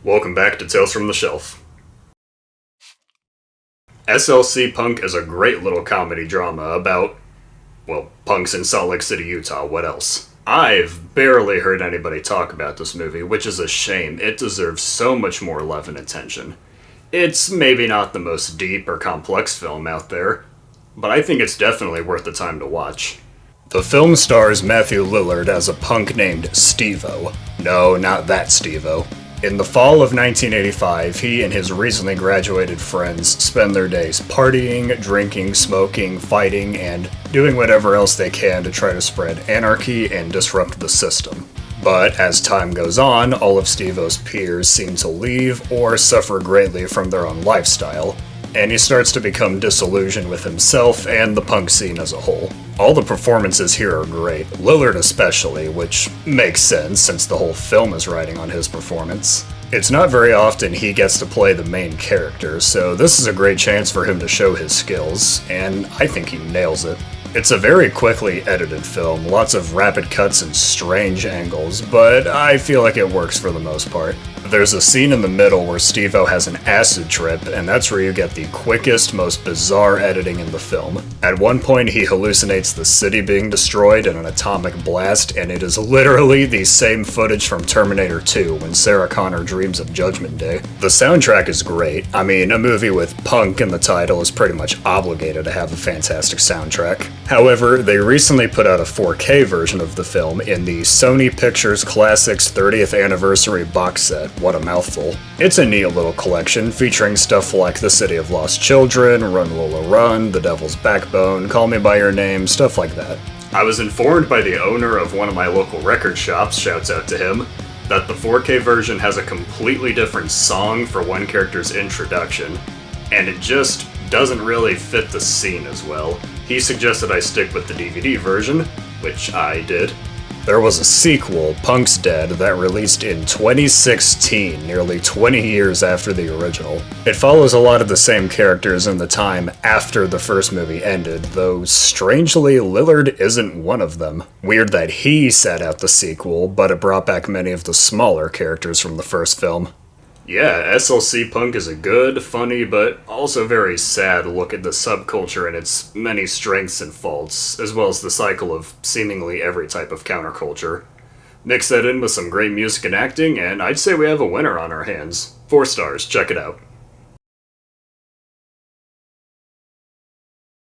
Welcome back to Tales from the Shelf. SLC Punk is a great little comedy drama about, well, punks in Salt Lake City, Utah. What else? I've barely heard anybody talk about this movie, which is a shame. It deserves so much more love and attention. It's maybe not the most deep or complex film out there, but I think it's definitely worth the time to watch. The film stars Matthew Lillard as a punk named Steve-O. No, not that Steve-O. In the fall of 1985, he and his recently graduated friends spend their days partying, drinking, smoking, fighting, and doing whatever else they can to try to spread anarchy and disrupt the system. But as time goes on, all of Steve-O's peers seem to leave or suffer greatly from their own lifestyle, and he starts to become disillusioned with himself and the punk scene as a whole. All the performances here are great, Lillard especially, which makes sense since the whole film is riding on his performance. It's not very often he gets to play the main character, so this is a great chance for him to show his skills, and I think he nails it. It's a very quickly edited film, lots of rapid cuts and strange angles, but I feel like it works for the most part. There's a scene in the middle where Steve-O has an acid trip, and that's where you get the quickest, most bizarre editing in the film. At one point, he hallucinates the city being destroyed in an atomic blast, and it is literally the same footage from Terminator 2 when Sarah Connor dreams of Judgment Day. The soundtrack is great. I mean, a movie with punk in the title is pretty much obligated to have a fantastic soundtrack. However, they recently put out a 4K version of the film in the Sony Pictures Classics 30th Anniversary box set. What a mouthful. It's a neat little collection featuring stuff like The City of Lost Children, Run Lola Run, The Devil's Backbone, Call Me By Your Name, stuff like that. I was informed by the owner of one of my local record shops, shouts out to him, that the 4K version has a completely different song for one character's introduction, and it just doesn't really fit the scene as well. He suggested I stick with the DVD version, which I did. There was a sequel, Punk's Dead, that released in 2016, nearly 20 years after the original. It follows a lot of the same characters in the time after the first movie ended, though strangely Lillard isn't one of them. Weird that he sat out the sequel, but it brought back many of the smaller characters from the first film. Yeah, SLC Punk is a good, funny, but also very sad look at the subculture and its many strengths and faults, as well as the cycle of seemingly every type of counterculture. Mix that in with some great music and acting, and I'd say we have a winner on our hands. 4 stars, check it out.